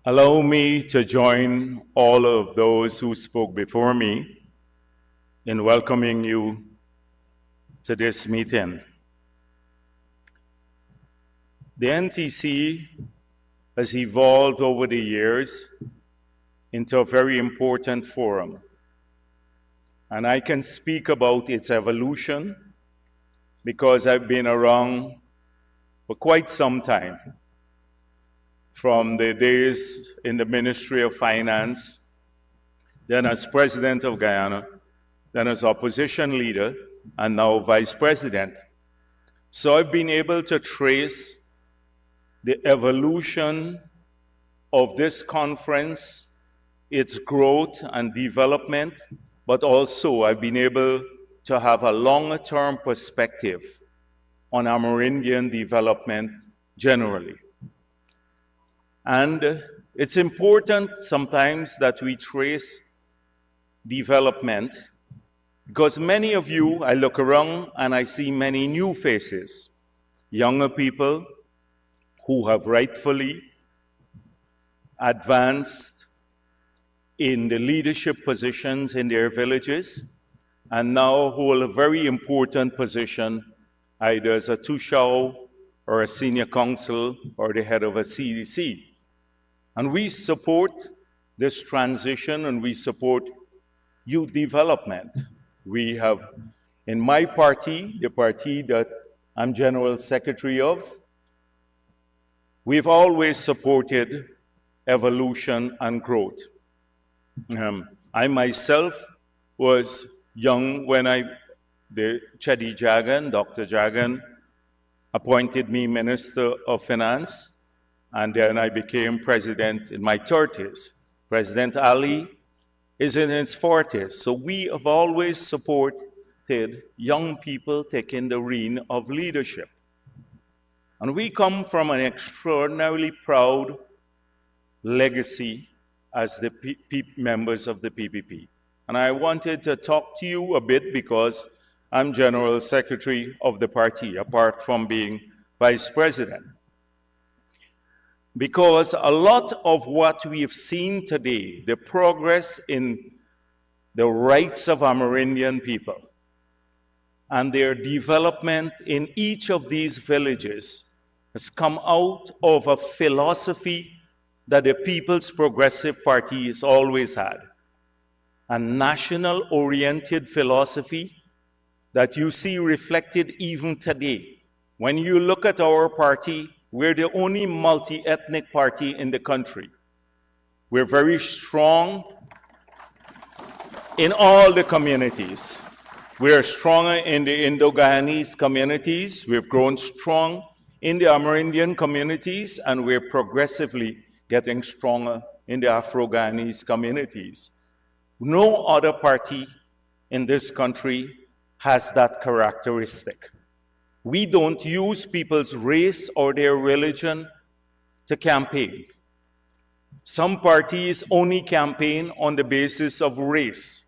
Allow me to join all of those who spoke before me in welcoming you to this meeting. The NTC has evolved over the years into a very important forum, and I can speak about its evolution because I've been around for quite some time, from the days in the Ministry of Finance, then as President of Guyana, then as opposition leader, and now Vice President. So I've been able to trace the evolution of this conference, its growth and development, but also I've been able to have a longer-term perspective on Amerindian development generally. And it's important sometimes that we trace development because many of you, I look around and I see many new faces, younger people who have rightfully advanced in the leadership positions in their villages and now hold a very important position either as a Toshaos or a senior counsel or the head of a CDC. And we support this transition and we support youth development. We have, in my party, the party that I'm General Secretary of, we've always supported evolution and growth. I myself was young when the Chedi Jagan, Dr. Jagan, appointed me Minister of Finance, and then I became president in my 30s. President Ali is in his 40s. So we have always supported young people taking the reign of leadership. And we come from an extraordinarily proud legacy as the members of the PPP. And I wanted to talk to you a bit because I'm General Secretary of the party, apart from being Vice President. Because a lot of what we have seen today, the progress in the rights of Amerindian people and their development in each of these villages has come out of a philosophy that the People's Progressive Party has always had. A national-oriented philosophy that you see reflected even today. When you look at our party, we're the only multi-ethnic party in the country. We're very strong in all the communities. We're stronger in the Indo-Guyanese communities. We've grown strong in the Amerindian communities, and we're progressively getting stronger in the Afro-Guyanese communities. No other party in this country has that characteristic. We don't use people's race or their religion to campaign. Some parties only campaign on the basis of race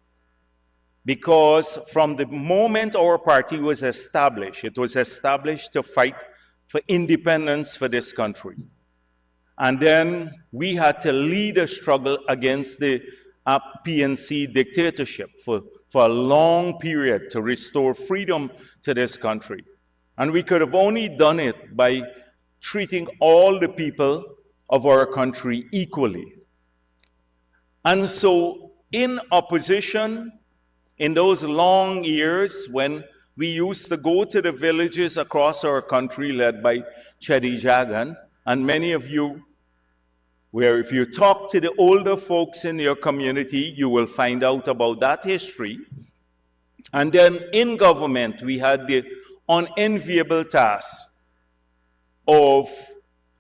because from the moment our party was established, it was established to fight for independence for this country. And then we had to lead a struggle against the PNC dictatorship for a long period to restore freedom to this country. And we could have only done it by treating all the people of our country equally. And so in opposition, in those long years when we used to go to the villages across our country led by Chedi Jagan, and many of you, where if you talk to the older folks in your community, you will find out about that history. And then in government, we had the unenviable task of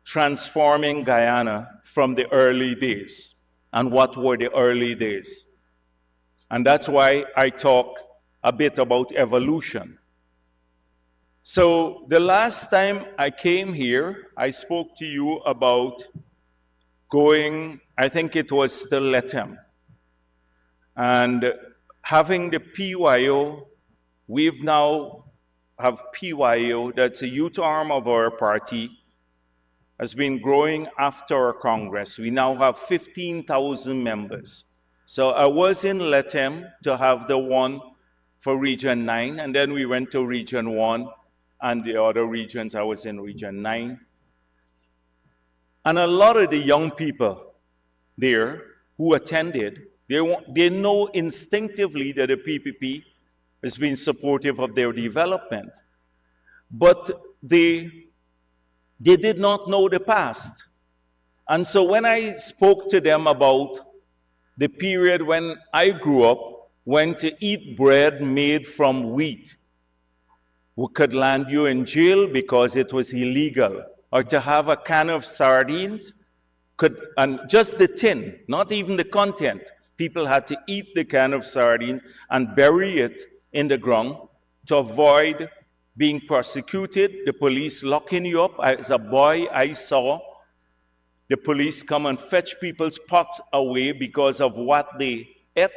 transforming Guyana from the early days. And what were the early days? And that's why I talk a bit about evolution. So the last time I came here, I spoke to you about going, I think it was the LETEM, and having the PYO. We've now have PYO, that's a youth arm of our party, has been growing after our Congress. We now have 15,000 members. So I was in Letem to have the one for Region 9, and then we went to Region 1, and the other regions, I was in Region 9. And a lot of the young people there who attended, they know instinctively that the PPP has been supportive of their development. But they did not know the past. And so when I spoke to them about the period when I grew up, when to eat bread made from wheat, we could land you in jail because it was illegal, or to have a can of sardines, and just the tin, not even the content. People had to eat the can of sardine and bury it in the ground to avoid being prosecuted, the police locking you up. As a boy, I saw the police come and fetch people's pots away because of what they ate.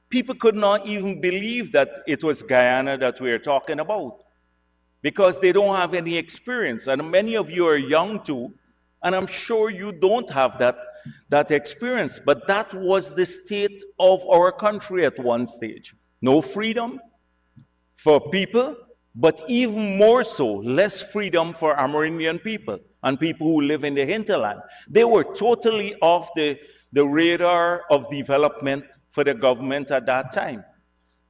People could not even believe that it was Guyana that we were talking about because they don't have any experience. And many of you are young too, and I'm sure you don't have that experience. But that was the state of our country at one stage. No freedom for people, but even more so, less freedom for Amerindian people and people who live in the hinterland. They were totally off the radar of development for the government at that time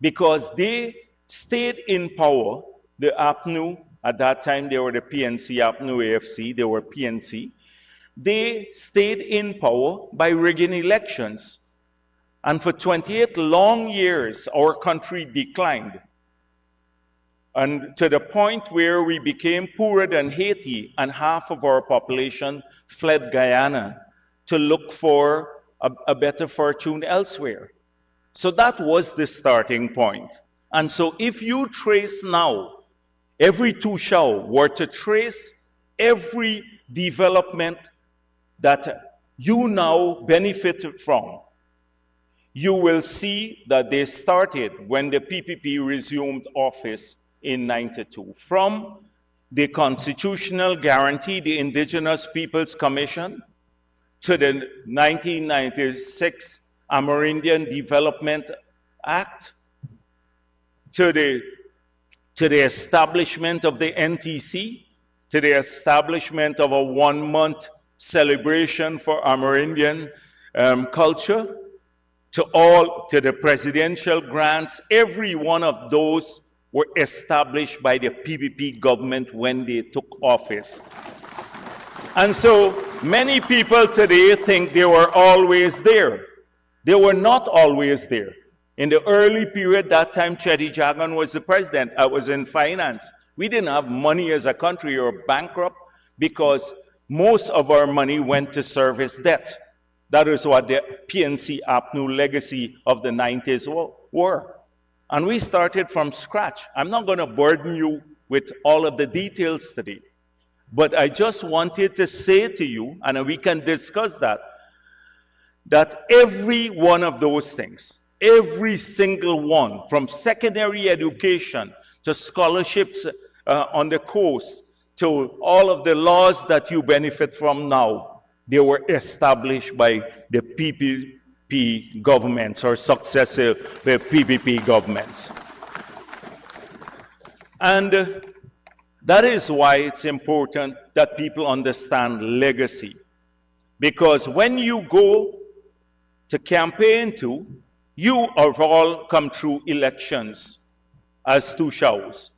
because they stayed in power. The APNU, at that time they were the PNC, APNU, AFC, they were PNC. They stayed in power by rigging elections. And for 28 long years, our country declined. And to the point where we became poorer than Haiti, and half of our population fled Guyana to look for a better fortune elsewhere. So that was the starting point. And so if you trace now, every Toshaos were to trace every development that you now benefit from, you will see that they started when the PPP resumed office in '92. From the constitutional guarantee, the Indigenous Peoples Commission, to the 1996 Amerindian Development Act, to the establishment of the NTC, to the establishment of a 1-month celebration for Amerindian culture, to the presidential grants. Every one of those were established by the PPP government when they took office. And so many people today think they were always there. They were not always there. In the early period, that time Chetty Jagan was the president. I was in finance. We didn't have money as a country. We were bankrupt because most of our money went to service debt. That is what the PNC APNU legacy of the 90s were. And we started from scratch. I'm not going to burden you with all of the details today, but I just wanted to say to you, and we can discuss that every one of those things, every single one, from secondary education to scholarships on the coast to all of the laws that you benefit from now, they were established by the PPP governments or successive PPP governments. And that is why it's important that people understand legacy. Because when you go to campaign to, you have all come through elections as Toshaos.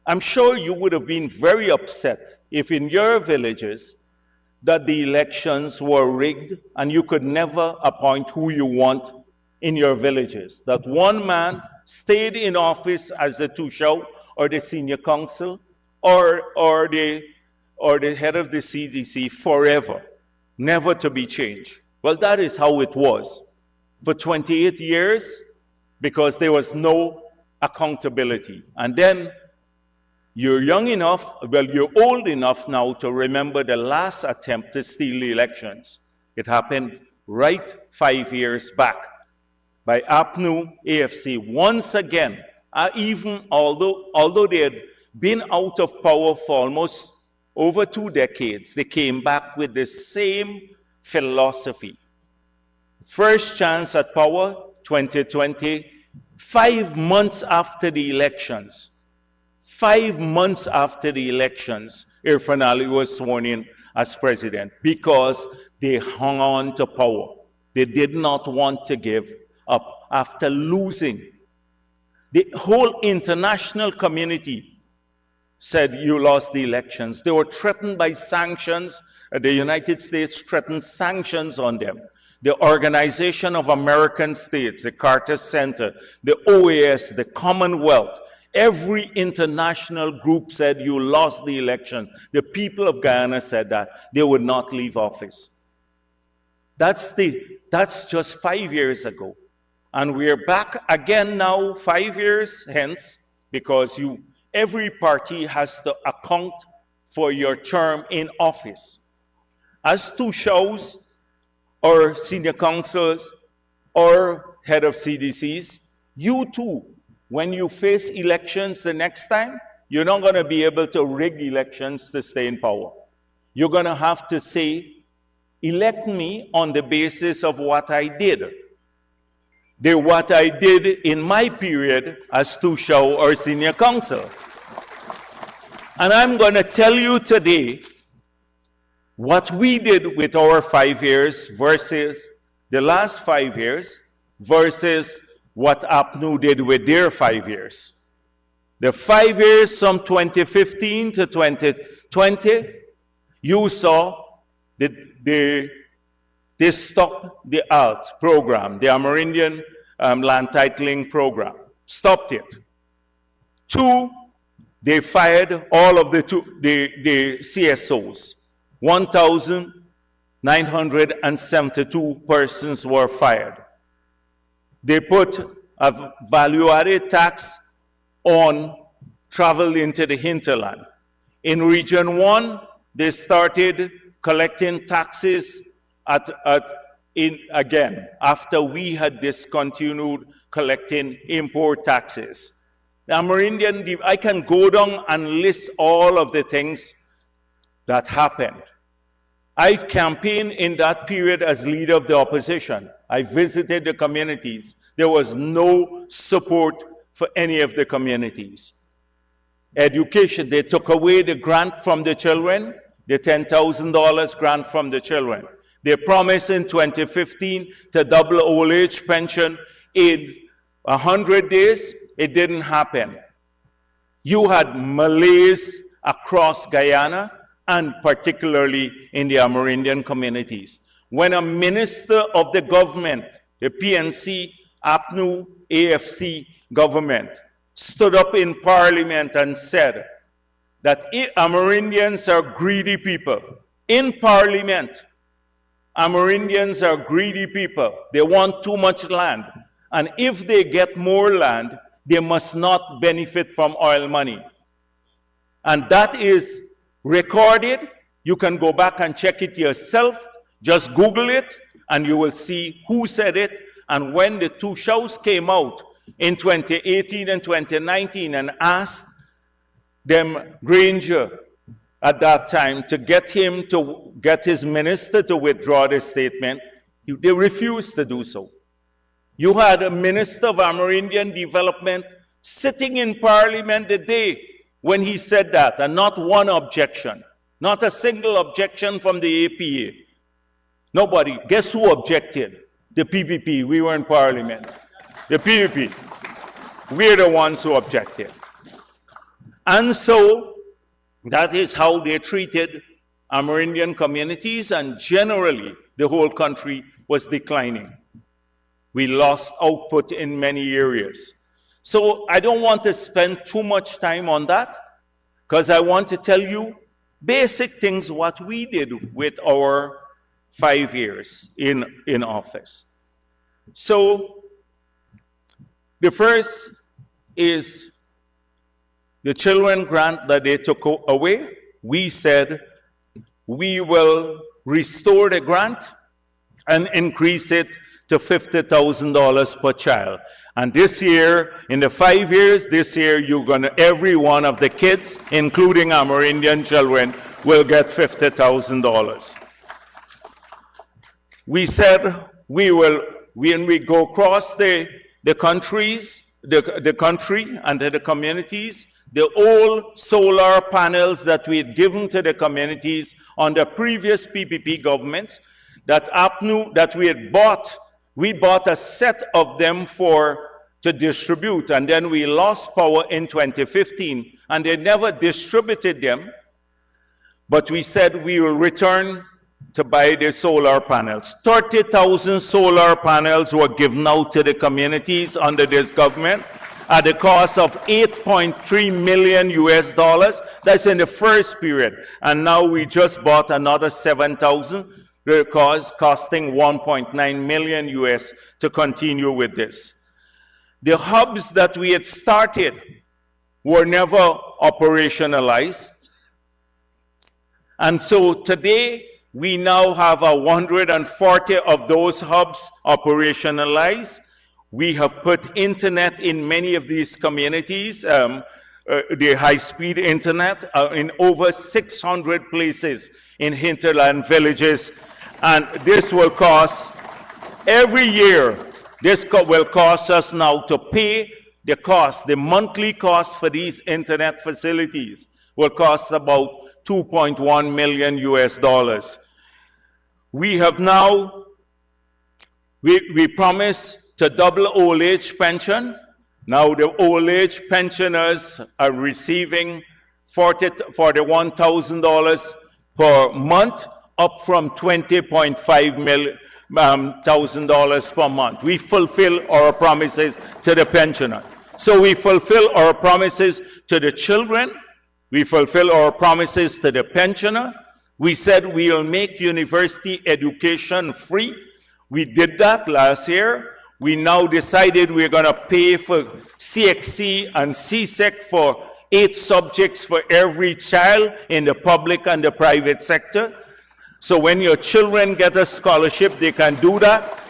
I'm sure you would have been very upset if in your villages that the elections were rigged and you could never appoint who you want in your villages. That one man stayed in office as the Toshaos or the senior council or the head of the CDC forever, never to be changed. Well, that is how it was for 28 years because there was no accountability. And then you're young enough, well, you're old enough now to remember the last attempt to steal the elections. It happened right 5 years back by APNU AFC. Once again, even although they had been out of power for almost over 2 decades, they came back with the same philosophy. First chance at power, 2020, 5 months after the elections. 5 months after the elections, Irfan Ali was sworn in as president because they hung on to power. They did not want to give up after losing. The whole international community said you lost the elections. They were threatened by sanctions. The United States threatened sanctions on them. The Organization of American States, the Carter Center, the OAS, the Commonwealth, every international group said you lost the election. The people of Guyana said that they would not leave office. That's just 5 years ago. And we're back again now, 5 years hence, because every party has to account for your term in office. As Toshaos, or senior counsels, or head of CDCs, you too, when you face elections the next time, you're not going to be able to rig elections to stay in power. You're going to have to say, elect me on the basis of what I did. What I did in my period as Toshaos or senior counsel. And I'm going to tell you today what we did with our 5 years versus the last 5 years versus what APNU did with their 5 years. The 5 years from 2015 to 2020, you saw they stopped the ALT program, the Amerindian land titling program, stopped it. 2, they fired all of the CSOs. 1,972 persons were fired. They put a value-added tax on travel into the hinterland. In Region 1, they started collecting taxes again after we had discontinued collecting import taxes. The Amerindian, I can go down and list all of the things that happened. I campaigned in that period as leader of the opposition. I visited the communities. There was no support for any of the communities. Education, they took away the grant from the children, the $10,000 grant from the children. They promised in 2015 to double old age pension in 100 days. It didn't happen. You had Malays across Guyana and particularly in the Amerindian communities. When a minister of the government, the PNC, APNU, AFC government, stood up in Parliament and said that Amerindians are greedy people. In Parliament, Amerindians are greedy people. They want too much land. And if they get more land, they must not benefit from oil money. And that is recorded. You can go back and check it yourself. Just Google it, and you will see who said it. And when the Toshaos came out in 2018 and 2019 and asked them, Granger, at that time, to get his minister to withdraw the statement, they refused to do so. You had a minister of Amerindian Development sitting in Parliament the day when he said that, and not one objection, not a single objection from the APA. Nobody. Guess who objected? The PPP. We were in Parliament. The PPP. We're the ones who objected. And so that is how they treated Amerindian communities, and generally the whole country was declining. We lost output in many areas. So I don't want to spend too much time on that, because I want to tell you basic things what we did with our 5 years in office. So the first is the children grant that they took away. We said we will restore the grant and increase it to $50,000 per child. And this year, in the 5 years, this year, every one of the kids, including Amerindian children, will get $50,000. We said we will, when we go across the countries, the country and to the communities, the old solar panels that we had given to the communities under previous PPP government, that APNU, that we had bought, we bought a set of them to distribute, and then we lost power in 2015, and they never distributed them, but we said we will return to buy the solar panels. 30,000 solar panels were given out to the communities under this government at the cost of $8.3 million US. That's in the first period. And now we just bought another 7,000, costing $1.9 million US to continue with this. The hubs that we had started were never operationalized. And so today, we now have 140 of those hubs operationalized. We have put internet in many of these communities, the high-speed internet, in over 600 places in hinterland villages. And this will cost, every year, this will cost us now to pay the cost, the monthly cost for these internet facilities will cost about $2.1 million US. We have now, we promised to double old age pension. Now the old age pensioners are receiving $41,000 per month, up from $20.5 thousand per month. We fulfill our promises to the pensioner. So we fulfill our promises to the children. We fulfill our promises to the pensioner. We said we will make university education free. We did that last year. We now decided we're going to pay for CXC and CSEC for 8 subjects for every child in the public and the private sector. So when your children get a scholarship, they can do that.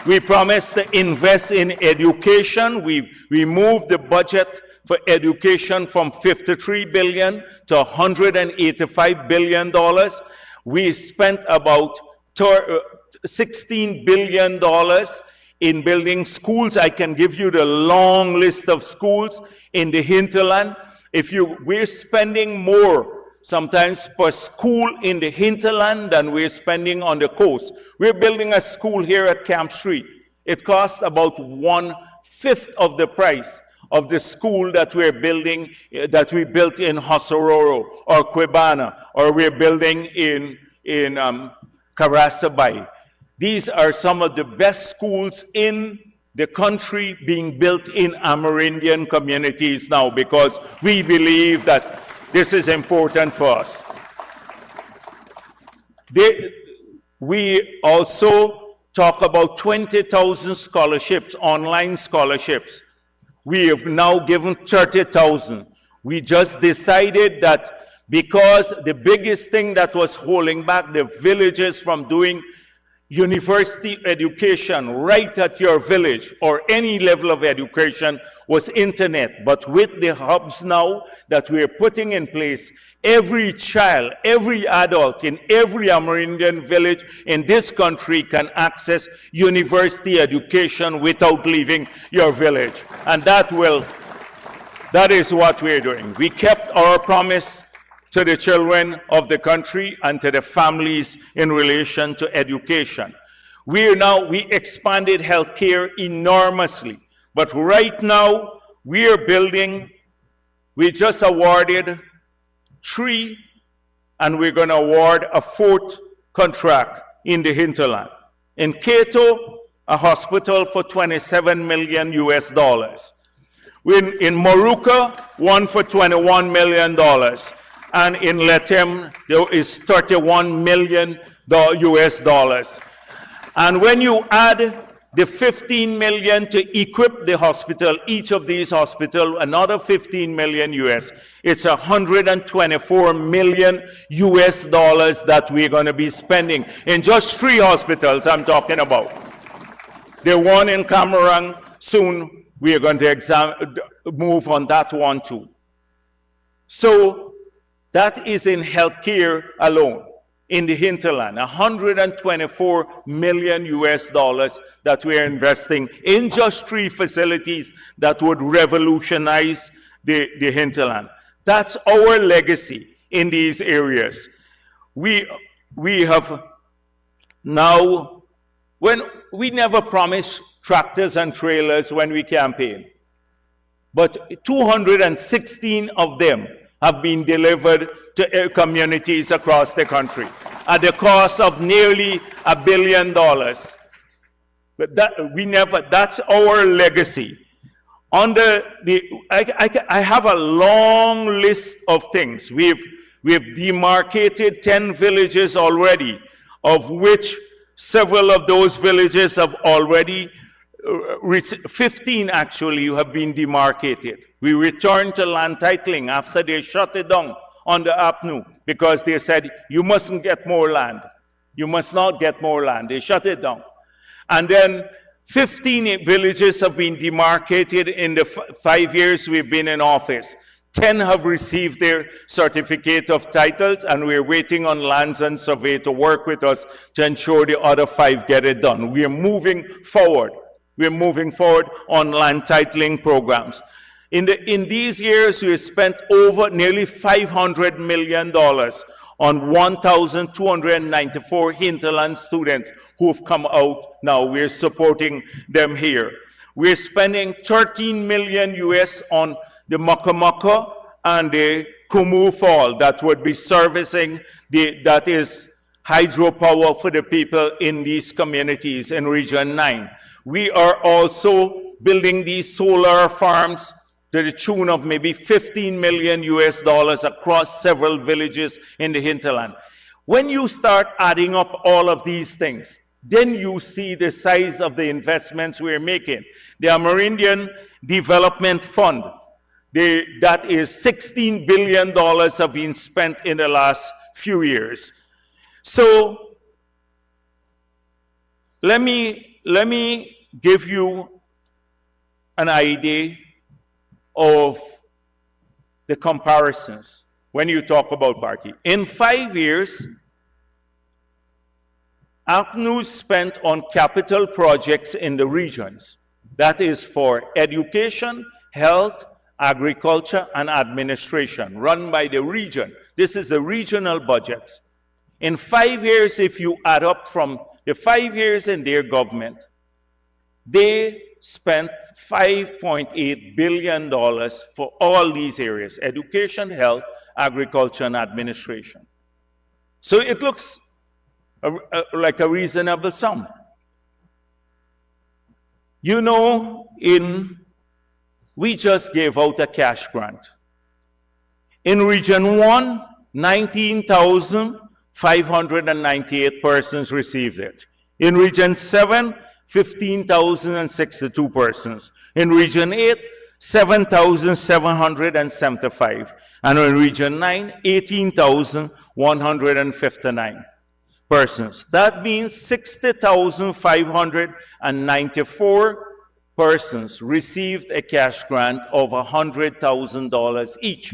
We promised to invest in education. We moved the budget for education from $53 billion to $185 billion. We spent about $16 billion in building schools. I can give you the long list of schools in the hinterland. We're spending more sometimes per school in the hinterland than we're spending on the coast. We're building a school here at Camp Street. It costs about 1/5 of the price of the school that we're building, that we built in Hosororo or Quibana, or we're building in Carasabai. These are some of the best schools in the country being built in Amerindian communities now, because we believe that this is important for us. We also talk about 20,000 scholarships, online scholarships. We have now given 30,000. We just decided that because the biggest thing that was holding back the villages from doing university education right at your village or any level of education was internet. But with the hubs now that we're putting in place, every child, every adult in every Amerindian village in this country can access university education without leaving your village. And that is what we're doing. We kept our promise to the children of the country and to the families in relation to education. We expanded healthcare enormously, but right now we just awarded 3, and we're going to award a 4th contract in the hinterland. In Cato, a hospital for $27 million US. In Moruca, one for $21 million. And in Letem, there is $31 million US. And when you add the $15 million to equip the hospital, each of these hospitals, another $15 million US, it's $124 million US that we're going to be spending in just 3 hospitals I'm talking about. The one in Camarang, soon we are going to move on that one too. So That is in healthcare alone in the hinterland, 124 million US dollars that we are investing in just 3 facilities that would revolutionize the hinterland. That's our legacy in these areas. We have now, when we never promised tractors and trailers when we campaigned, but 216 of them have been delivered to communities across the country at the cost of nearly $1 billion. But that's our legacy. I have a long list of things. We've demarcated 10 villages already, of which several of those villages have already 15 actually have been demarcated. We returned to land titling after they shut it down on the APNU because they said, you mustn't get more land. You must not get more land. They shut it down. And then 15 villages have been demarcated in the 5 years we've been in office. 10 have received their certificate of titles, and we're waiting on Lands and Survey to work with us to ensure the other 5 get it done. We're moving forward. We're moving forward on land titling programs. In these years, we have spent over nearly $500 million on 1,294 hinterland students who have come out now. We're supporting them here. We're spending $13 million US on the Muckamucka and the Kumu Fall that would be servicing that is hydropower for the people in these communities in Region 9. We are also building these solar farms to the tune of maybe $15 million US across several villages in the hinterland. When you start adding up all of these things, then you see the size of the investments we're making. The Amerindian Development Fund, that is $16 billion have been spent in the last few years. So let me give you an idea of the comparisons when you talk about party. In 5 years, APNU spent on capital projects in the regions. That is for education, health, agriculture, and administration, run by the region. This is the regional budgets. In 5 years, if you add up from the 5 years in their government, they spent $5.8 billion for all these areas: education, health, agriculture, and administration. So it looks like a reasonable sum. You know, we just gave out a cash grant. In Region 1, 19,598 persons received it. In Region 7, 15,062 persons. In Region 8, 7,775. And in Region 9, 18,159 persons. That means 60,594 persons received a cash grant of $100,000 each.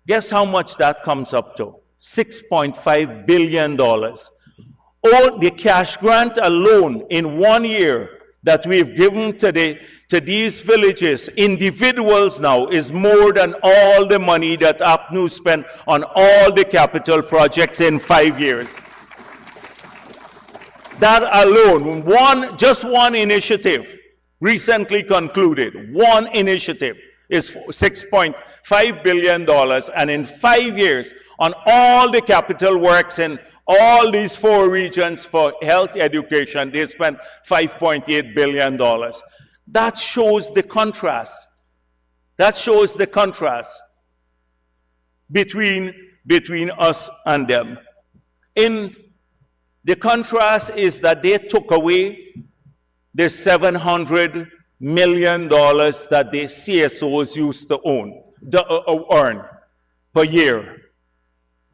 Guess how much that comes up to? $6.5 billion. All the cash grant alone in 1 year that we've given to these villages, individuals now, is more than all the money that APNU spent on all the capital projects in 5 years. That alone, just one initiative, recently concluded, one initiative is $6.5 billion, and in 5 years, on all the capital works in all these 4 regions for health education, they spent $5.8 billion. That shows the contrast. That shows the contrast between us and them. The contrast is that they took away the $700 million that the CSOs used to earn per year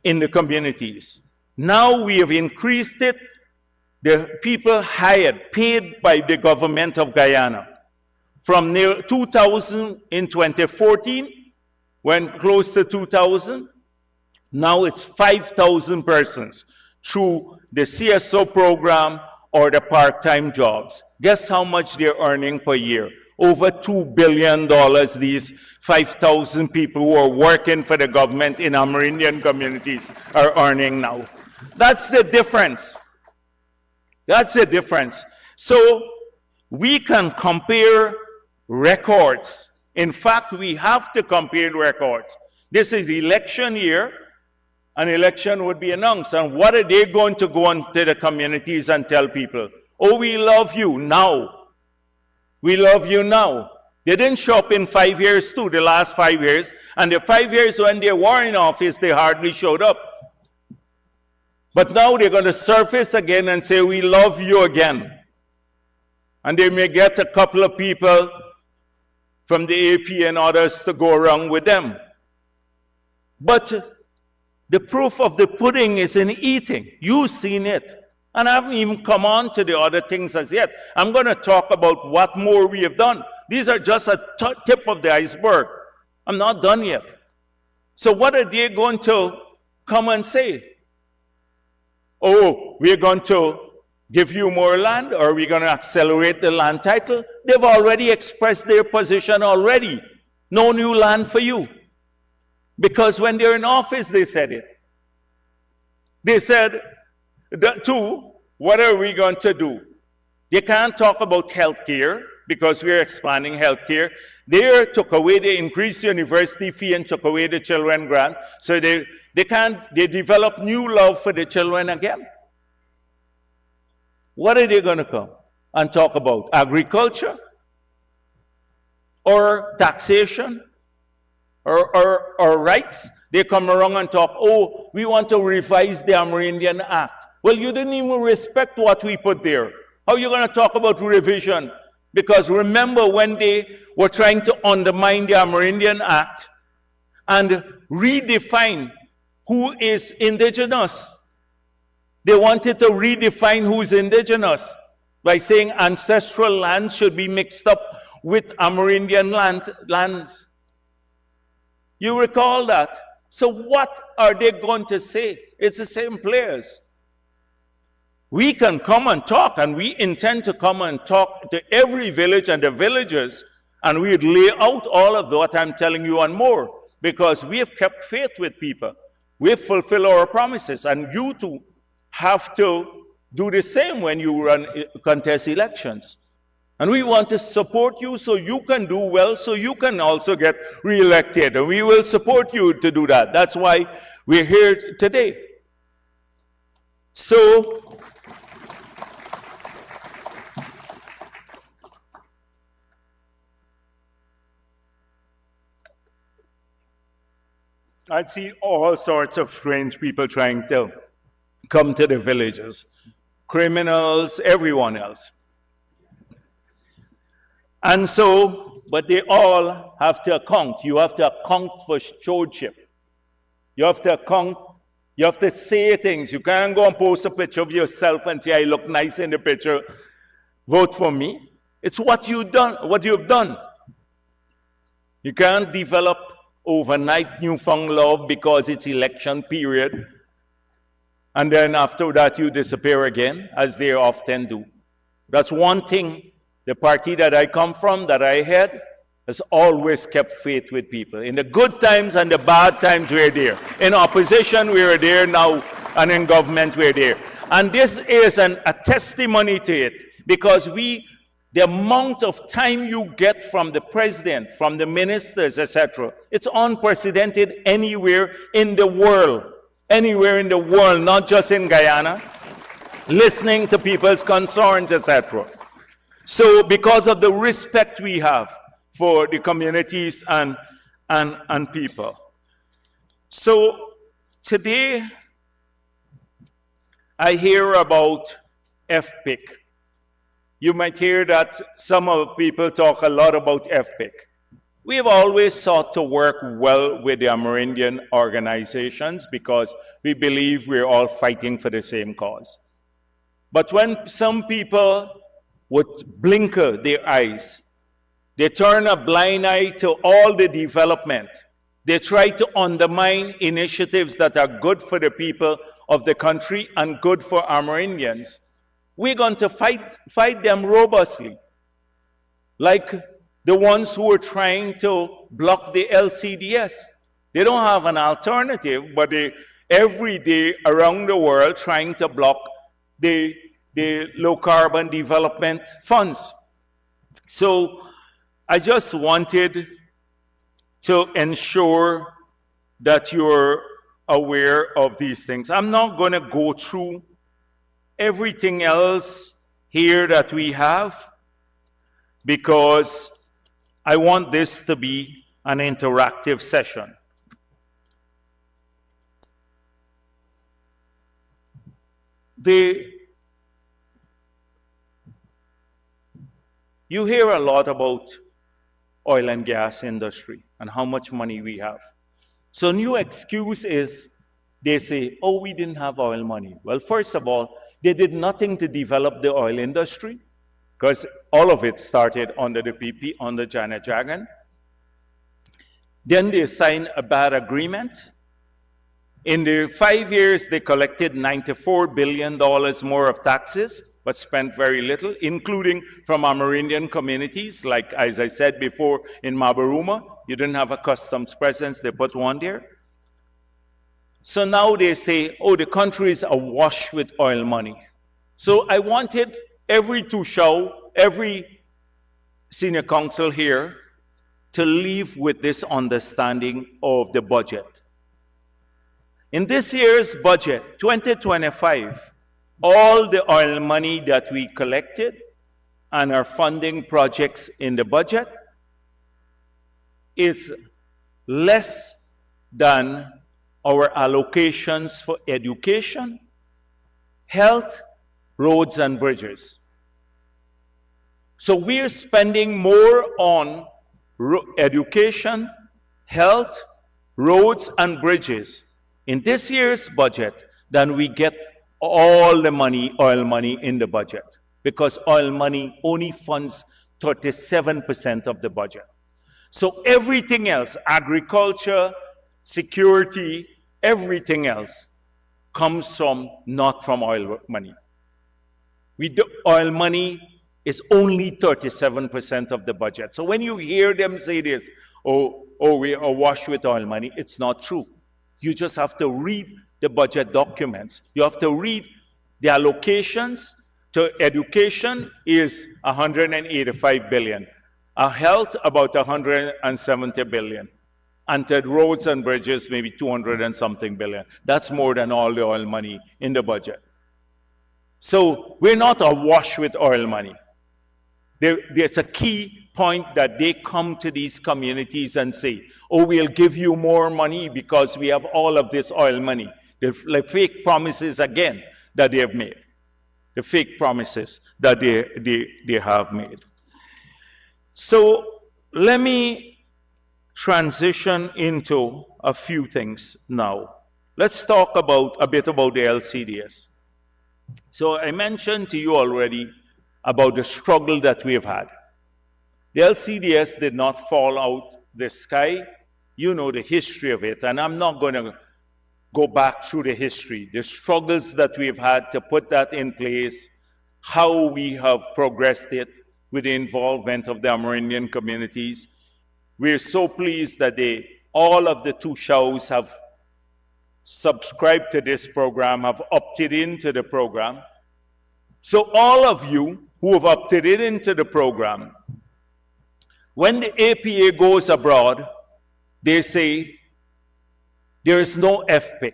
in the communities. Now we have increased it. The people hired, paid by the government of Guyana, from near 2,000 in 2014, went close to 2,000, Now it's 5,000 persons through the CSO program or the part-time jobs. Guess how much they're earning per year? Over $2 billion, these 5,000 people who are working for the government in Amerindian communities are earning now. That's the difference. That's the difference. So we can compare records. In fact, we have to compare records. This is the election year. An election would be announced. And what are they going to go into the communities and tell people? Oh, we love you now. We love you now. They didn't show up in 5 years too, the last 5 years. And the 5 years when they were in office, they hardly showed up. But now they're going to surface again and say, we love you again. And they may get a couple of people from the AP and others to go around with them. But the proof of the pudding is in eating. You've seen it. And I haven't even come on to the other things as yet. I'm going to talk about what more we have done. These are just a tip of the iceberg. I'm not done yet. So what are they going to come and say? Oh, we're going to give you more land, or we're going to accelerate the land title? They've already expressed their position already. No new land for you. Because when they're in office, they said it. They said, two, what are we going to do? They can't talk about health care because we're expanding health care. They took away the increased university fee and took away the children grant. So they develop new love for the children again. What are they going to come and talk about? Agriculture? Or taxation? Or rights? They come around and talk, oh, we want to revise the Amerindian Act. Well, you didn't even respect what we put there. How are you going to talk about revision? Because remember when they were trying to undermine the Amerindian Act and redefine who is indigenous. They wanted to redefine who is indigenous by saying ancestral land should be mixed up with Amerindian land. You recall that? So what are they going to say? It's the same players. We can come and talk, and we intend to come and talk to every village and the villagers, and we'd lay out all of what I'm telling you and more, because we have kept faith with people. We've fulfilled our promises, and you too have to do the same when you run contest elections. And we want to support you so you can do well, so you can also get re-elected. And we will support you to do that. That's why we're here today. So, I see all sorts of strange people trying to come to the villages. Criminals, everyone else. And so, but they all have to account. You have to account for stewardship. You have to account, you have to say things. You can't go and post a picture of yourself and say, I look nice in the picture, vote for me. It's what you've done. You can't develop overnight newfound love because it's election period. And then after that you disappear again, as they often do. That's one thing. The party that I come from, that I had, has always kept faith with people. In the good times and the bad times, we're there. In opposition, we're there now, and in government, we're there. And this is a testimony to it, because the amount of time you get from the president, from the ministers, etc., it's unprecedented anywhere in the world. Anywhere in the world, not just in Guyana, listening to people's concerns, etc. So because of the respect we have for the communities and people. So today, I hear about FPIC. You might hear that some of people talk a lot about FPIC. We have always sought to work well with the Amerindian organizations because we believe we're all fighting for the same cause. But when some people would blinker their eyes, they turn a blind eye to all the development, They try to undermine initiatives that are good for the people of the country and good for Amerindians. We're going to fight them robustly, like the ones who are trying to block the LCDS. They don't have an alternative, but they every day around the world trying to block the low carbon development funds. So I just wanted to ensure that you're aware of these things. I'm not going to go through everything else here that we have, because I want this to be an interactive session. You hear a lot about oil and gas industry and how much money we have. So new excuse is they say, oh, we didn't have oil money. Well, first of all, they did nothing to develop the oil industry, because all of it started under the PP, under Janet Jagan. Then they signed a bad agreement. In the 5 years, they collected $94 billion more of taxes, but spent very little, including from Amerindian communities. Like, as I said before, in Mabaruma, you didn't have a customs presence, they put one there. So now they say, oh, the country is awash with oil money. So I wanted every Toshaos, every senior council here, to leave with this understanding of the budget. In this year's budget, 2025, all the oil money that we collected and are funding projects in the budget is less than our allocations for education, health, roads, and bridges. So we're spending more on education, health, roads, and bridges in this year's budget than we get all the money, oil money in the budget, because oil money only funds 37% of the budget. So everything else, agriculture, security, everything else comes from, not from oil money. Oil money is only 37% of the budget. So when you hear them say this, oh, we are awash with oil money, it's not true. You just have to read the budget documents. You have to read the allocations to education is 185 billion. Health, about 170 billion. And to roads and bridges, maybe 200 and something billion. That's more than all the oil money in the budget. So we're not awash with oil money. There's a key point that they come to these communities and say, oh, we'll give you more money because we have all of this oil money. The fake promises again that they have made. The fake promises that they have made. So let me transition into a few things now. Let's talk a bit about the LCDS. So I mentioned to you already about the struggle that we have had. The LCDS did not fall out the sky. You know the history of it, and I'm not going to go back through the history, the struggles that we've had to put that in place, how we have progressed it with the involvement of the Amerindian communities. We're so pleased that all of the Toshaos have subscribed to this program, have opted into the program. So all of you who have opted into the program, when the APA goes abroad, they say there is no FPIC,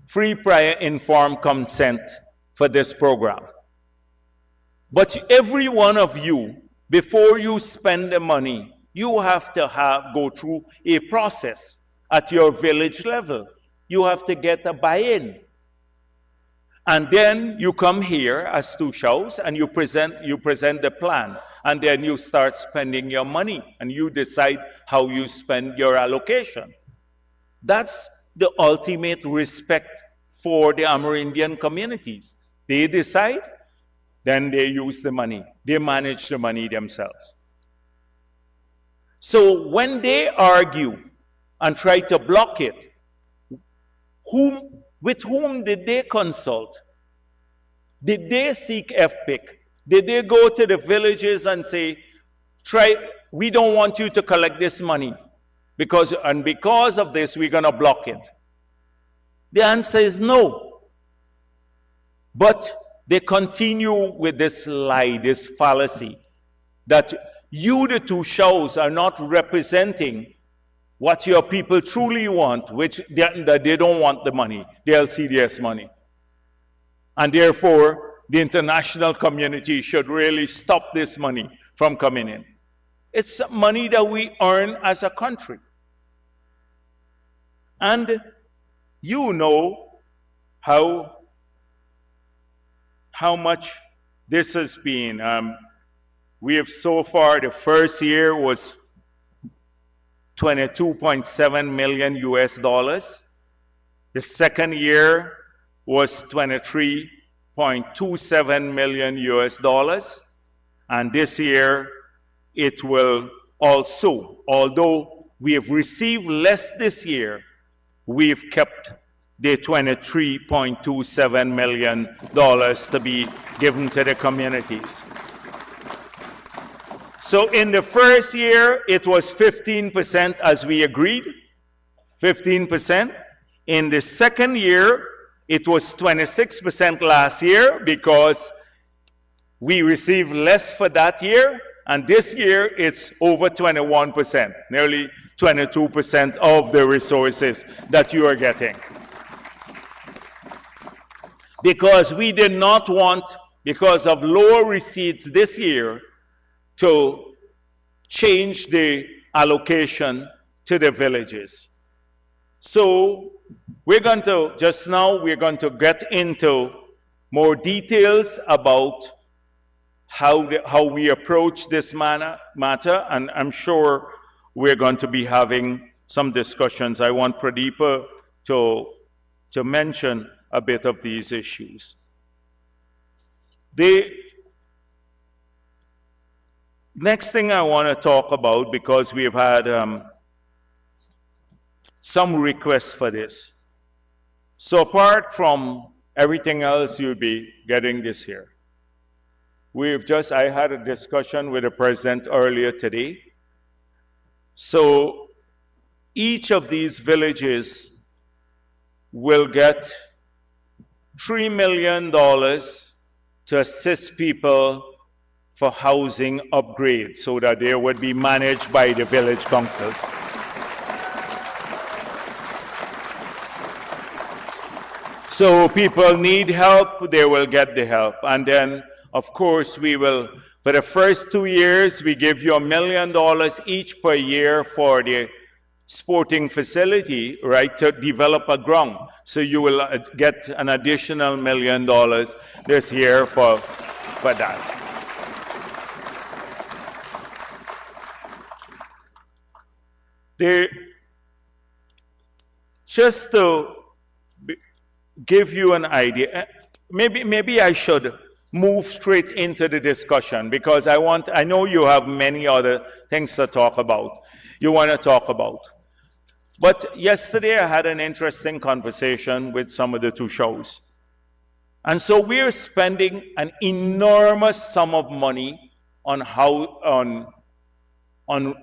free prior informed consent, for this program. But every one of you, before you spend the money, you have to go through a process at your village level. You have to get a buy-in. And then you come here as Toshaos and you present the plan. And then you start spending your money and you decide how you spend your allocation. That's the ultimate respect for the Amerindian communities. They decide, then they use the money. They manage the money themselves. So when they argue and try to block it, with whom did they consult? Did they seek FPIC? Did they go to the villages and say, we don't want you to collect this money because of this, we're going to block it? The answer is no. But they continue with this lie, this fallacy, that you, the Toshaos, are not representing what your people truly want, which that they don't want the money, the LCDS money. And therefore, the international community should really stop this money from coming in. It's money that we earn as a country. And you know how much this has been. We have so far, the first year was $22.7 million US dollars. The second year was $23.27 million US dollars. And this year, it will also, although we have received less this year, we've kept the $23.27 million to be given to the communities. So in the first year, it was 15% as we agreed, 15%. In the second year, it was 26% last year because we received less for that year. And this year, it's over 21%, nearly 22% of the resources that you are getting. Because we did not want, because of lower receipts this year, to change the allocation to the villages. So we're going to, just now, we're going to get into more details about how we approach this matter, and I'm sure we're going to be having some discussions. I want Pradeepa to mention a bit of these issues. The next thing I want to talk about, because we've had some requests for this. So apart from everything else you'll be getting this year, I had a discussion with the president earlier today. So each of these villages will get $3 million to assist people for housing upgrades so that they would be managed by the village councils. So people need help, they will get the help. And then, of course, we will, for the first 2 years, we give you $1 million each per year for the sporting facility, right, to develop a ground. So you will get an additional $1 million this year for that. Just to give you an idea, maybe I should move straight into the discussion because I know you have many other things to talk about. You want to talk about. But yesterday I had an interesting conversation with some of the Toshaos. And so we're spending an enormous sum of money on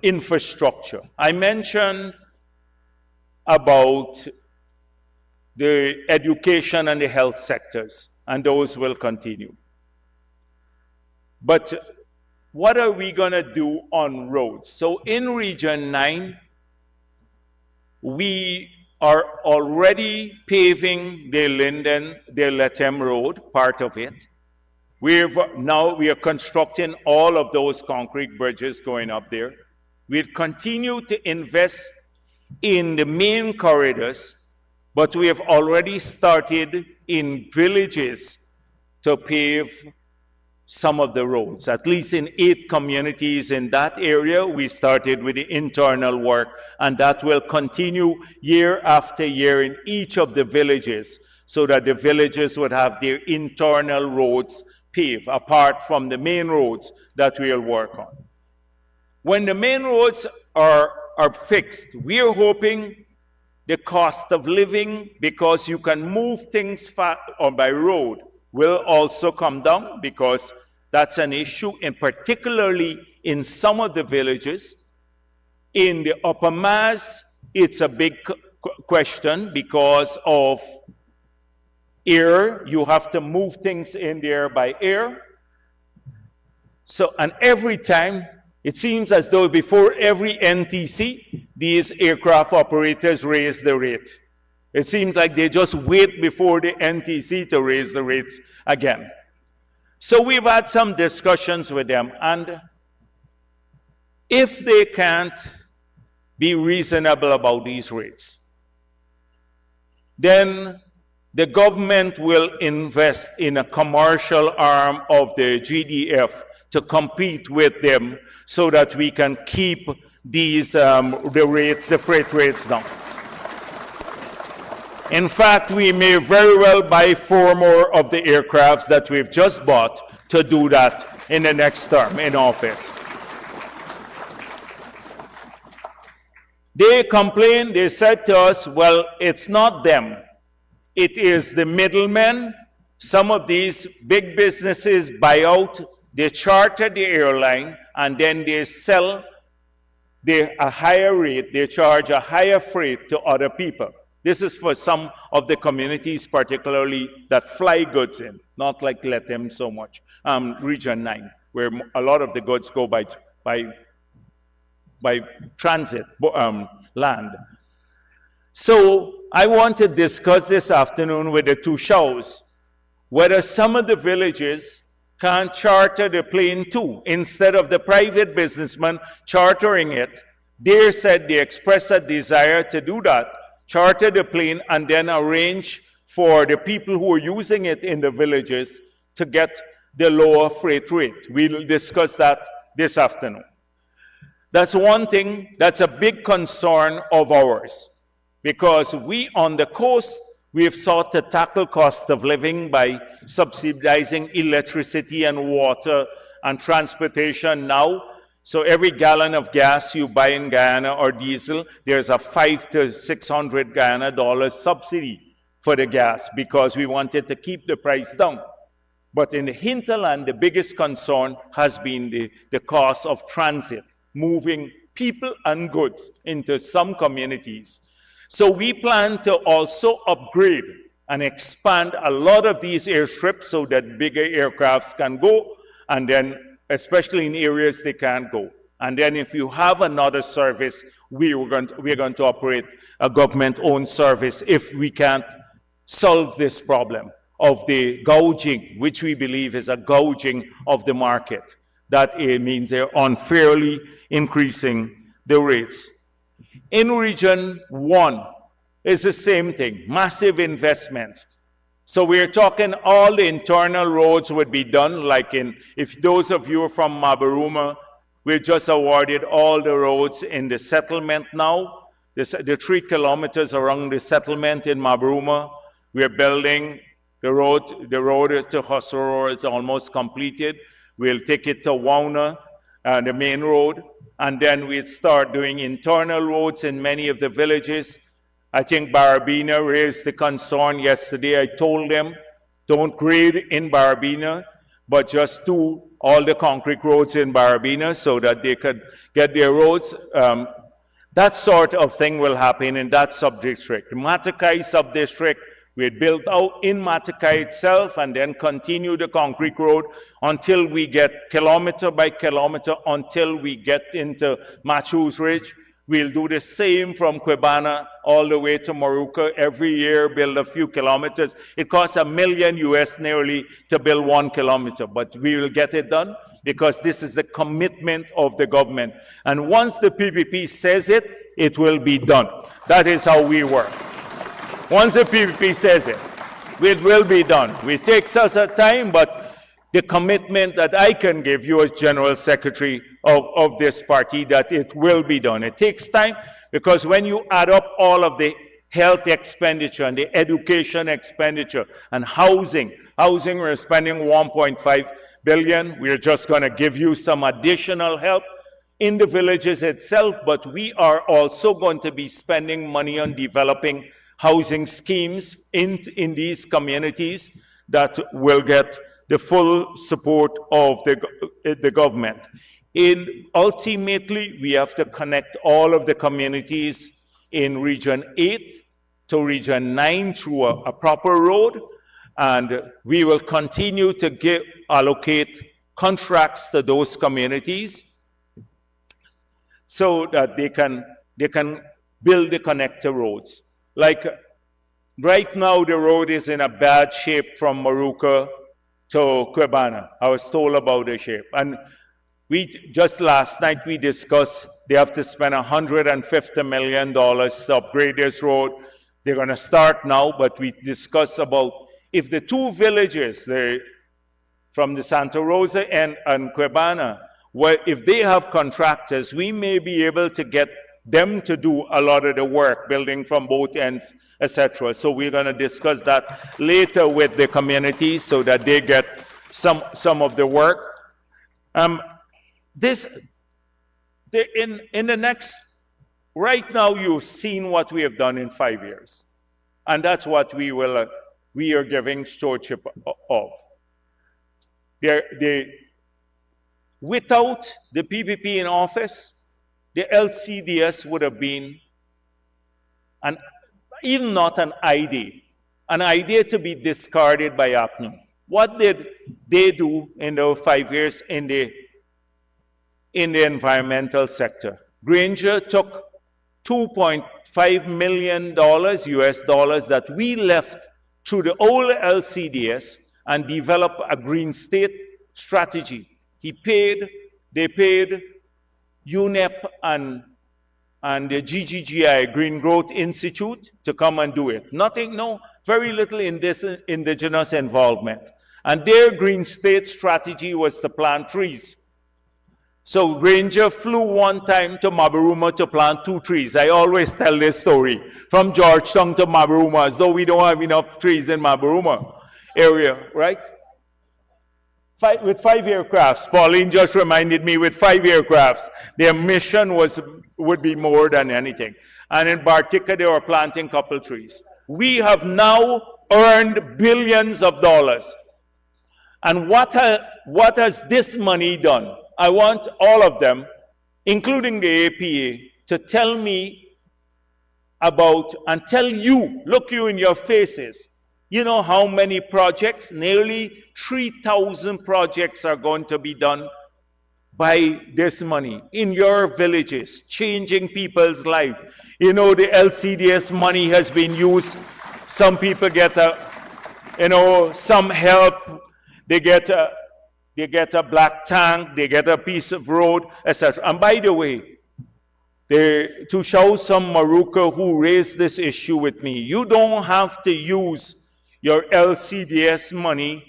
infrastructure. I mentioned about the education and the health sectors, and those will continue. But what are we going to do on roads? So in Region 9, we are already paving the Lethem Road, part of it. We are constructing all of those concrete bridges going up there. We'll continue to invest in the main corridors, but we have already started in villages to pave some of the roads. At least in 8 communities in that area, we started with the internal work, and that will continue year after year in each of the villages, so that the villages would have their internal roads paved, apart from the main roads that we'll work on. When the main roads are fixed. We are hoping the cost of living, because you can move things or by road, will also come down, because that's an issue, and particularly in some of the villages. In the upper mass, it's a big question because of air. You have to move things in there by air. So, and every time, it seems as though before every NTC, these aircraft operators raise the rate. It seems like they just wait before the NTC to raise the rates again. So we've had some discussions with them, and if they can't be reasonable about these rates, then the government will invest in a commercial arm of the GDF to compete with them so that we can keep these the freight rates down. In fact, we may very well buy 4 more of the aircrafts that we've just bought to do that in the next term in office. They complained, they said to us, well, it's not them. It is the middlemen. Some of these big businesses buy out, they charter the airline, and then they sell a higher rate, they charge a higher freight to other people. This is for some of the communities, particularly that fly goods in, not like Letem so much, Region 9, where a lot of the goods go by transit, land. So I want to discuss this afternoon with the Toshaos whether some of the villages can charter the plane too. Instead of the private businessman chartering it, they said they expressed a desire to do that, charter the plane and then arrange for the people who are using it in the villages to get the lower freight rate. We'll discuss that this afternoon. That's one thing, that's a big concern of ours, because we on the coast, we have sought to tackle cost of living by subsidizing electricity and water and transportation now. So every gallon of gas you buy in Guyana or diesel, there's a $500 to $600 Guyana subsidy for the gas, because we wanted to keep the price down. But in the hinterland, the biggest concern has been the cost of transit, moving people and goods into some communities. So we plan to also upgrade and expand a lot of these airstrips so that bigger aircrafts can go, and then especially in areas they can't go. And then if you have another service, we're going to operate a government-owned service if we can't solve this problem of the gouging, which we believe is a gouging of the market. That it means they're unfairly increasing the rates. In Region 1, it's the same thing, massive investments. So we're talking all the internal roads would be done, like if those of you are from Mabaruma, we're just awarded all the roads in the settlement now. The 3 kilometers around the settlement in Mabaruma, we're building the road to Hosoro is almost completed. We'll take it to Wauna, the main road, and then we'll start doing internal roads in many of the villages. I think Barabina raised the concern yesterday. I told them, don't grade in Barabina, but just do all the concrete roads in Barabina so that they could get their roads. That sort of thing will happen in that sub-district. The Matakai sub-district, we built out in Matakai itself and then continue the concrete road until we get kilometer by kilometer until we get into Machus Ridge. We'll do the same from Quebana all the way to Moruca. Every year, build a few kilometers. It costs $1 million US nearly to build 1 kilometer, but we will get it done because this is the commitment of the government. And once the PPP says it, it will be done. That is how we work. Once the PPP says it, it will be done. It takes us a time, but the commitment that I can give you as General Secretary of this party, that it will be done. It takes time because when you add up all of the health expenditure and the education expenditure and housing we're spending $1.5 billion. We're just going to give you some additional help in the villages itself, but we are also going to be spending money on developing housing schemes in these communities that will get the full support of the government. Ultimately, we have to connect all of the communities in Region 8 to Region 9 through a proper road, and we will continue to allocate contracts to those communities so that they can build the connector roads. Like right now, the road is in a bad shape from Maruka to Quebana. I was told about the shape. And just last night we discussed they have to spend $150 million to upgrade this road. They're going to start now, but we discussed about if the two villages, from the Santa Rosa and Quebana, if they have contractors, we may be able to get them to do a lot of the work, building from both ends, etc. So we're going to discuss that later with the community so that they get some of the work. In the next, right now you've seen what we have done in 5 years, and that's what we are giving stewardship of. Without the PPP in office, the LCDS would have been even not an idea to be discarded by APNU. What did they do in the 5 years in the environmental sector? Granger took $2.5 million US dollars that we left through the old LCDS and developed a green state strategy. They paid UNEP and the GGGI, Green Growth Institute, to come and do it. Very little in this indigenous involvement. And their green state strategy was to plant trees. So Granger flew one time to Mabaruma to plant 2 trees. I always tell this story, from Georgetown to Mabaruma, as though we don't have enough trees in Mabaruma area, right? With 5 aircrafts, Pauline just reminded me, with 5 aircrafts, their mission would be more than anything. And in Bartica, they were planting couple trees. We have now earned billions of dollars. And what has this money done? I want all of them, including the APA, to tell me about, and tell you, look you in your faces, you know how many projects? Nearly 3,000 projects are going to be done by this money in your villages, changing people's lives. You know, the LCDS money has been used. Some people get some help. They get a black tank. They get a piece of road, etc. And by the way, to show some Maruka who raised this issue with me, you don't have to use your LCDS money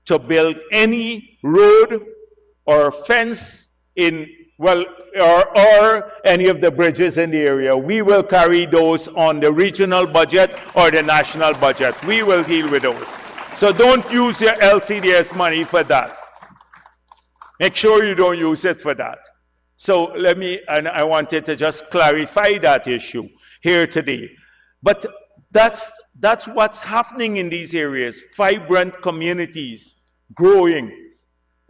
to build any road or fence or any of the bridges in the area. We will carry those on the regional budget or the national budget. We will deal with those. So don't use your LCDS money for that. Make sure you don't use it for that. So I wanted to just clarify that issue here today. But that's what's happening in these areas. Vibrant communities growing,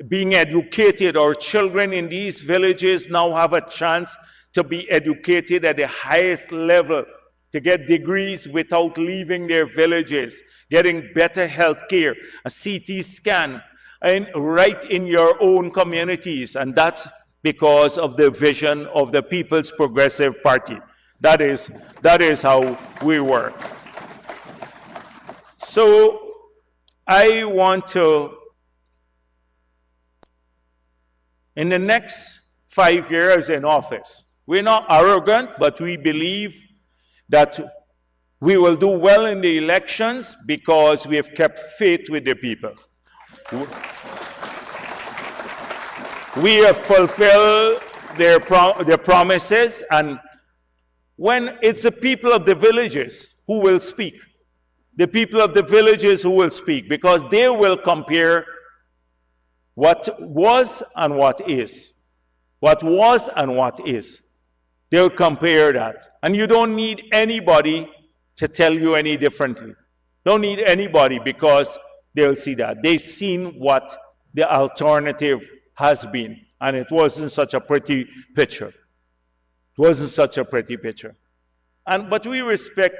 being educated. Our children in these villages now have a chance to be educated at the highest level, to get degrees without leaving their villages, getting better health care, a CT scan, and right in your own communities. And that's because of the vision of the People's Progressive Party. That is how we work. So I want to, in the next 5 years in office, we're not arrogant, but we believe that we will do well in the elections because we have kept faith with the people. We have fulfilled their promises, and when it's the people of the villages who will speak, the people of the villages who will speak, because they will compare what was and what is. what was and what is. They'll compare that. And you don't need anybody to tell you any differently. Don't need anybody, because they'll see that. They've seen what the alternative has been. And it wasn't such a pretty picture. It wasn't such a pretty picture. But we respect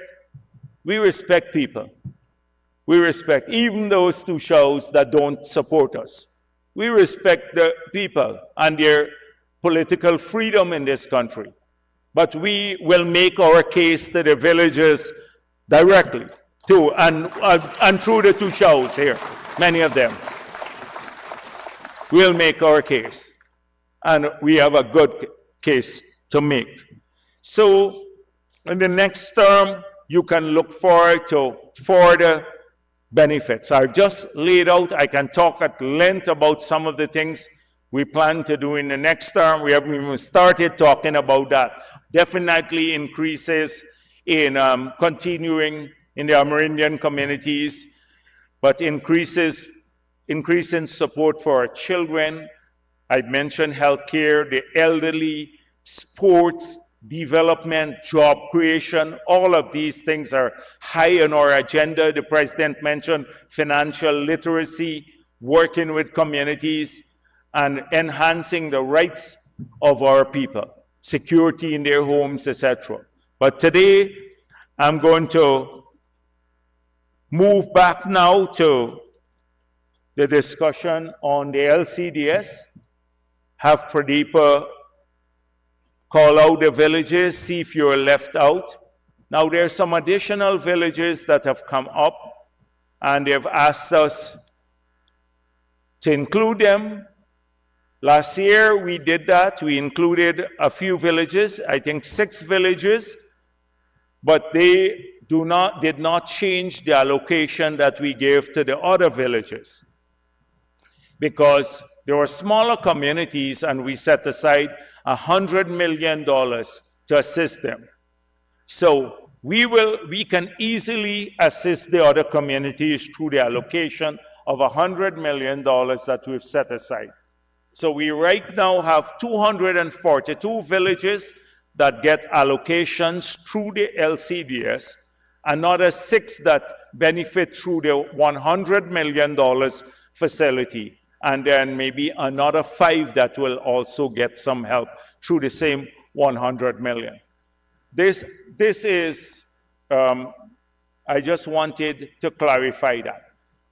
people. We respect even those Toshaos that don't support us. We respect the people and their political freedom in this country. But we will make our case to the villagers directly, too, and through the Toshaos here, many of them. We'll make our case. And we have a good case to make. So, in the next term, you can look forward to further benefits. I've just laid out, I can talk at length about some of the things we plan to do in the next term. We haven't even started talking about that. Definitely increases in continuing in the Amerindian communities, but increasing support for our children. I mentioned healthcare, the elderly, sports, development, job creation. All of these things are high on our agenda. The President mentioned financial literacy, working with communities, and enhancing the rights of our people, security in their homes, etc. But today, I'm going to move back now to the discussion on the LCDS. Have Pradeepa call out the villages, see if you're left out. Now, there are some additional villages that have come up, and they've asked us to include them. Last year, we did that. We included a few villages, I think 6 villages, but they did not change the allocation that we gave to the other villages, because there were smaller communities, and we set aside $100 million to assist them. So we can easily assist the other communities through the allocation of $100 million that we've set aside. So we right now have 242 villages that get allocations through the LCDS, another 6 that benefit through the $100 million facility, and then maybe another 5 that will also get some help through the same $100 million. This is, I just wanted to clarify that.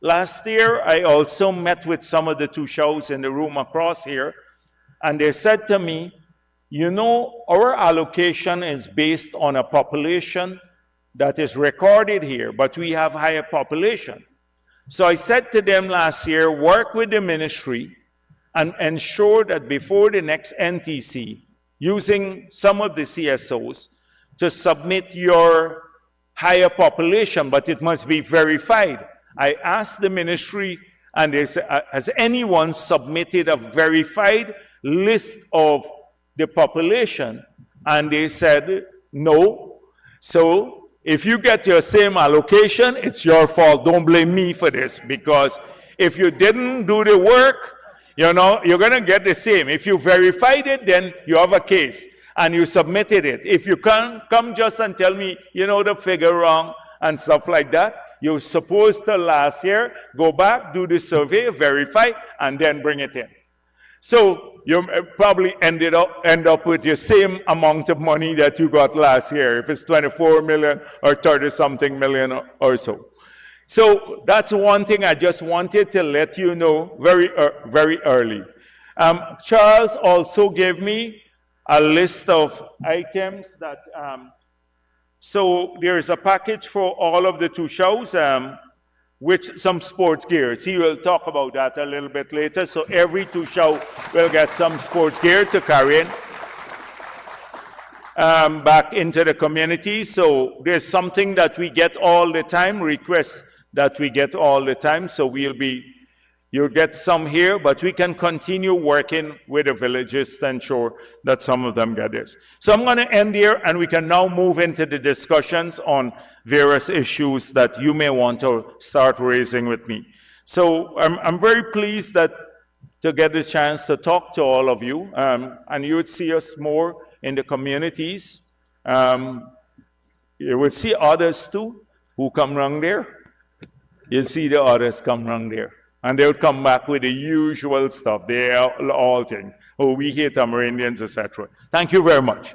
Last year, I also met with some of the Toshaos in the room across here, and they said to me, you know, our allocation is based on a population that is recorded here, but we have higher population. So I said to them last year, work with the ministry and ensure that before the next NTC, using some of the CSOs, to submit your higher population, but it must be verified. I asked the ministry, and they said, has anyone submitted a verified list of the population? And they said, no. So if you get your same allocation, it's your fault. Don't blame me for this, because if you didn't do the work, you know, you're going to get the same. If you verified it, then you have a case, and you submitted it. If you can't come just and tell me, you know, the figure wrong and stuff like that, you're supposed to last year go back, do the survey, verify, and then bring it in. So you probably end up with your same amount of money that you got last year, if it's 24 million or 30-something million or so. So that's one thing I just wanted to let you know very early. Charles also gave me a list of items that, so there's a package for all of the Toshaos, with some sports gear. He will talk about that a little bit later. So every Toshao will get some sports gear to carry in back into the community. So there's something that we get all the time, requests that we get all the time. So you'll get some here, but we can continue working with the villages to ensure that some of them get this. So I'm going to end here, and we can now move into the discussions on various issues that you may want to start raising with me. So I'm very pleased that to get the chance to talk to all of you, and you would see us more in the communities. You would see others too who come around there. You'll see the others come around there. And they would come back with the usual stuff. They are all things. Oh, we hate Amerindians, etc. Thank you very much.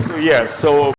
So, yes, so